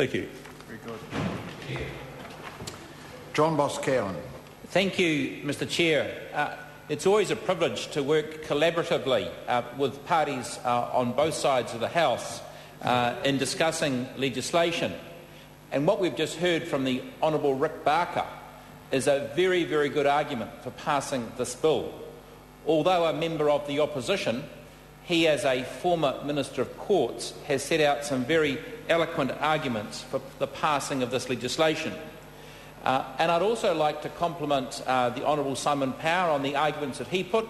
Thank you. Very good. John Boscawen. Thank you, Mr Chair. It's always a privilege to work collaboratively with parties on both sides of the House in discussing legislation. And what we've just heard from the Honourable Rick Barker is a very, very good argument for passing this bill. Although a member of the opposition, he, as a former Minister of Courts, has set out some very eloquent arguments for the passing of this legislation. And I'd also like to compliment the Honourable Simon Power on the arguments that he put,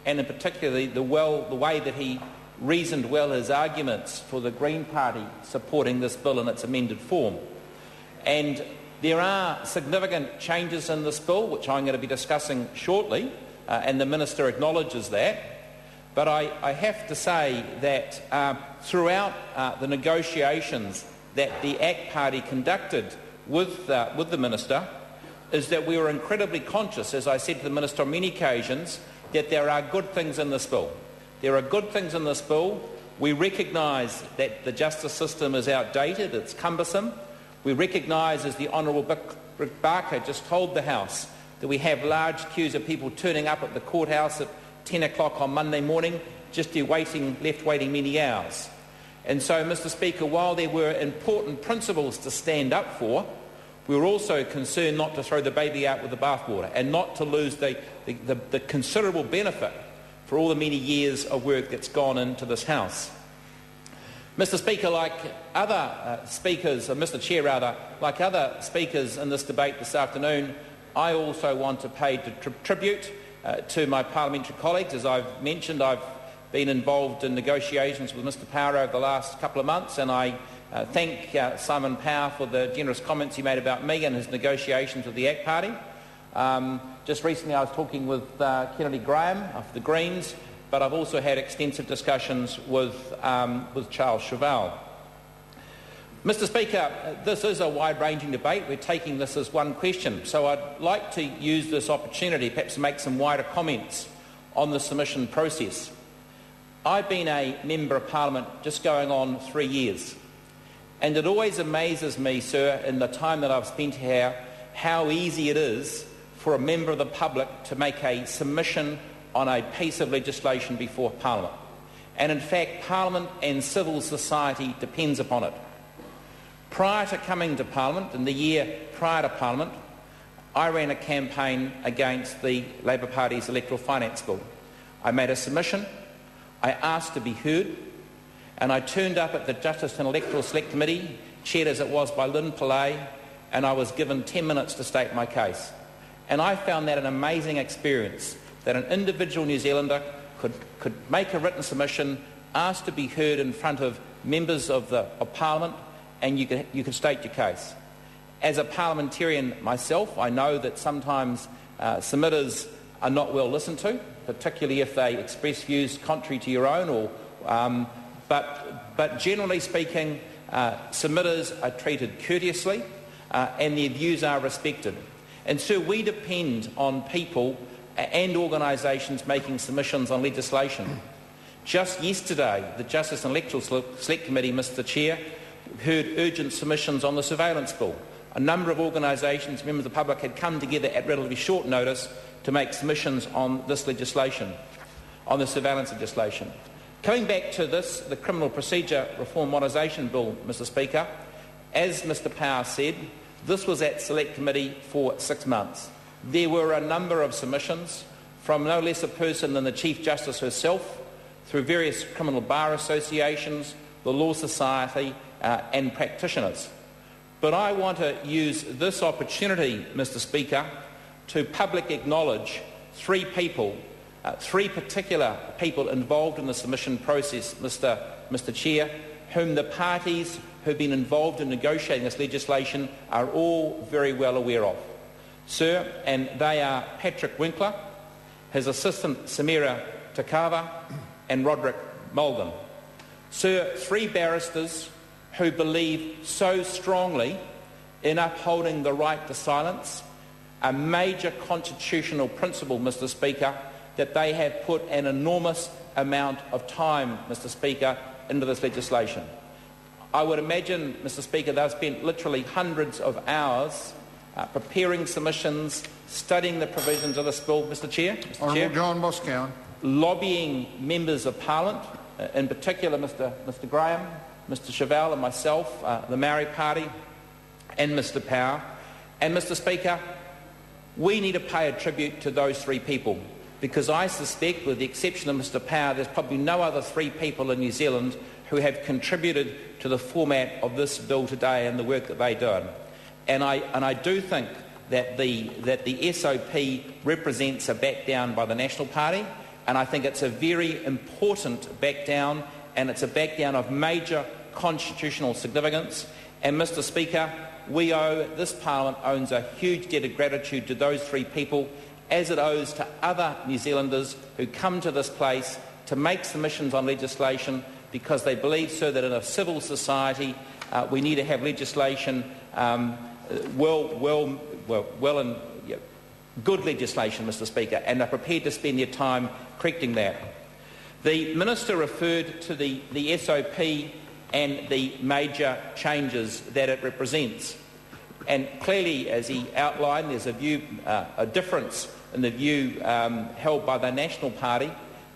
and in particular the way that he reasoned well his arguments for the Green Party supporting this bill in its amended form. And there are significant changes in this bill, which I'm going to be discussing shortly, and the Minister acknowledges that. But I have to say that throughout the negotiations that the ACT Party conducted with the Minister, is that we were incredibly conscious, as I said to the Minister on many occasions, that there are good things in this bill. There are good things in this bill. We recognise that the justice system is outdated, it's cumbersome. We recognise, as the Honourable Rick Barker just told the House, that we have large queues of people turning up at the courthouse at 10 o'clock on Monday morning, just left waiting many hours. And so, Mr Speaker, while there were important principles to stand up for, we were also concerned not to throw the baby out with the bathwater and not to lose the considerable benefit for all the many years of work that's gone into this House. Mr Speaker, like other speakers, or Mr Chair rather, like other speakers in this debate this afternoon, I also want to pay tribute to my parliamentary colleagues. As I've mentioned, I've been involved in negotiations with Mr Power over the last couple of months, and I thank Simon Power for the generous comments he made about me and his negotiations with the ACT Party. Just recently I was talking with Kennedy Graham of the Greens, but I've also had extensive discussions with Charles Chauvel. Mr Speaker, this is a wide-ranging debate. We're taking this as one question, so I'd like to use this opportunity perhaps to make some wider comments on the submission process. I've been a Member of Parliament just going on 3 years, and it always amazes me, sir, in the time that I've spent here, how easy it is for a member of the public to make a submission on a piece of legislation before Parliament. And in fact, Parliament and civil society depends upon it. Prior to coming to Parliament, in the year prior to Parliament, I ran a campaign against the Labor Party's electoral finance bill. I made a submission, I asked to be heard, and I turned up at the Justice and Electoral Select Committee, chaired as it was by Lynn Pillay, and I was given 10 minutes to state my case. And I found that an amazing experience, that an individual New Zealander could make a written submission, ask to be heard in front of members of Parliament, and you could state your case. As a parliamentarian myself, I know that sometimes submitters are not well listened to, particularly if they express views contrary to your own. But generally speaking, submitters are treated courteously and their views are respected. And so we depend on people and organisations making submissions on legislation. Just yesterday, the Justice and Electoral Select Committee, Mr Chair, heard urgent submissions on the surveillance bill. A number of organisations, members of the public, had come together at relatively short notice to make submissions on this legislation, on the surveillance legislation. Coming back to this, the Criminal Procedure Reform Modernisation Bill, Mr Speaker, as Mr Power said, this was at Select Committee for 6 months. There were a number of submissions from no less a person than the Chief Justice herself, through various criminal bar associations, the Law Society and practitioners. But I want to use this opportunity, Mr Speaker, to publicly acknowledge three particular people involved in the submission process, Mr Chair, whom the parties who have been involved in negotiating this legislation are all very well aware of. Sir, and they are Patrick Winkler, his assistant Samira Takava and Roderick Mulgan. Sir, three barristers who believe so strongly in upholding the right to silence, a major constitutional principle, Mr Speaker, that they have put an enormous amount of time, Mr Speaker, into this legislation. I would imagine, Mr Speaker, they've spent literally hundreds of hours preparing submissions, studying the provisions of this bill, Mr Chair. Honourable John Boscawen. Lobbying members of Parliament, in particular Mr Graham, Mr Chevelle and myself, the Maori Party and Mr Power. And Mr Speaker, we need to pay a tribute to those three people, because I suspect, with the exception of Mr Power, there's probably no other three people in New Zealand who have contributed to the format of this bill today and the work that they've done. And I do think that the SOP represents a back down by the National Party, and I think it's a very important back down, and it's a back down of major constitutional significance. And Mr Speaker, this Parliament owes a huge debt of gratitude to those three people, as it owes to other New Zealanders who come to this place to make submissions on legislation because they believe, sir, that in a civil society we need to have legislation, good legislation, Mr Speaker, and are prepared to spend their time correcting that. The Minister referred to the SOP and the major changes that it represents. And clearly, as he outlined, there's a difference in the view held by the National Party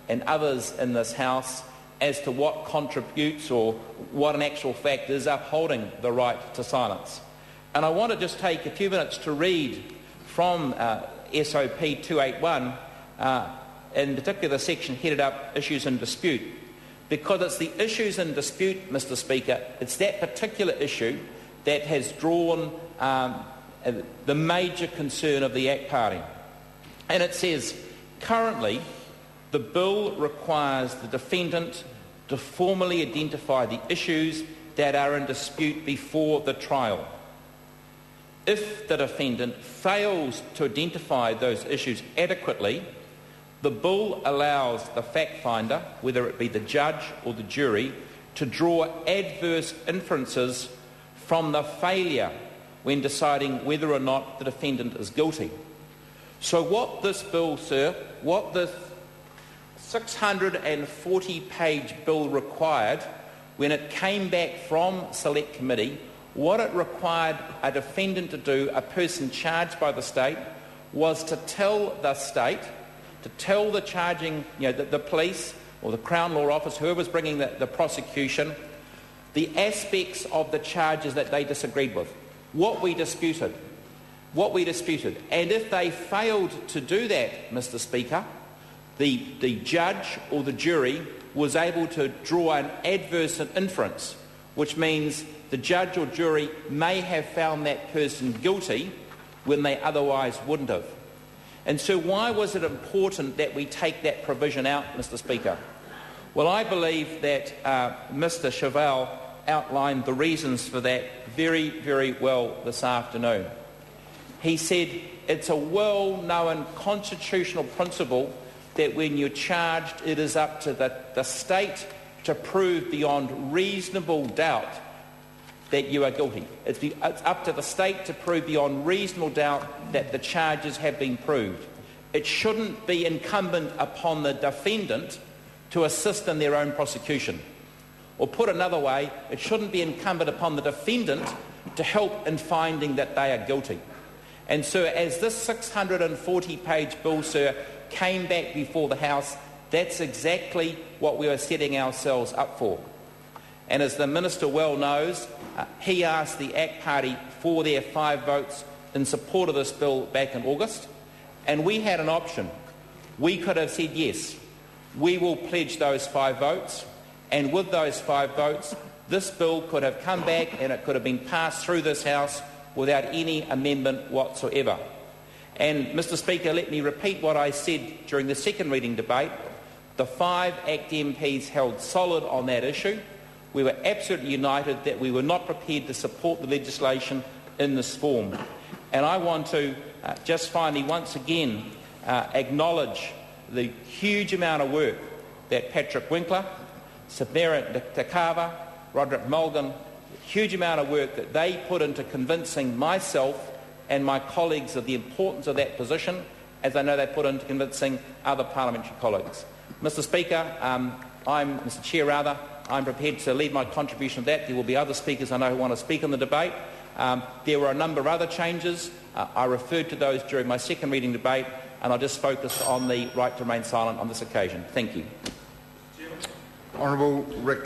and others in this House as to what contributes or what in actual fact is upholding the right to silence. And I want to just take a few minutes to read from SOP 281, in particular the section headed up Issues in Dispute, because it's the issues in dispute, Mr Speaker, it's that particular issue that has drawn the major concern of the ACT Party. And it says, currently, the bill requires the defendant to formally identify the issues that are in dispute before the trial. If the defendant fails to identify those issues adequately, the bill allows the fact finder, whether it be the judge or the jury, to draw adverse inferences from the failure when deciding whether or not the defendant is guilty. So what this bill, sir, what this 640-page bill required when it came back from Select Committee, what it required a defendant to do, a person charged by the state, was to tell the state, to tell the charging, the police or the Crown Law Office, whoever's bringing the prosecution, the aspects of the charges that they disagreed with, what we disputed. And if they failed to do that, Mr Speaker, the judge or the jury was able to draw an adverse inference, which means the judge or jury may have found that person guilty when they otherwise wouldn't have. And so why was it important that we take that provision out, Mr Speaker? Well, I believe that Mr Chevelle outlined the reasons for that very, very well this afternoon. He said it's a well-known constitutional principle that when you're charged, it is up to the state to prove beyond reasonable doubt that you are guilty. It's up to the state to prove beyond reasonable doubt that the charges have been proved. It shouldn't be incumbent upon the defendant to assist in their own prosecution. Or put another way, it shouldn't be incumbent upon the defendant to help in finding that they are guilty. And so as this 640-page bill, sir, came back before the House, that's exactly what we were setting ourselves up for. And as the Minister well knows, he asked the ACT Party for their 5 votes in support of this bill back in August, and we had an option. We could have said yes, we will pledge those 5 votes, and with those 5 votes, this bill could have come back and it could have been passed through this House without any amendment whatsoever. And, Mr Speaker, let me repeat what I said during the second reading debate. The 5 ACT MPs held solid on that issue. We were absolutely united that we were not prepared to support the legislation in this form. And I want to just finally once again acknowledge the huge amount of work that Patrick Winkler, Samira Takava, Roderick Mulgan, huge amount of work that they put into convincing myself and my colleagues of the importance of that position, as I know they put into convincing other parliamentary colleagues. Mr Speaker, Mr Chair, I'm prepared to leave my contribution to that. There will be other speakers I know who want to speak on the debate. There were a number of other changes. I referred to those during my second reading debate, and I just focused on the right to remain silent on this occasion. Thank you. Honourable Rick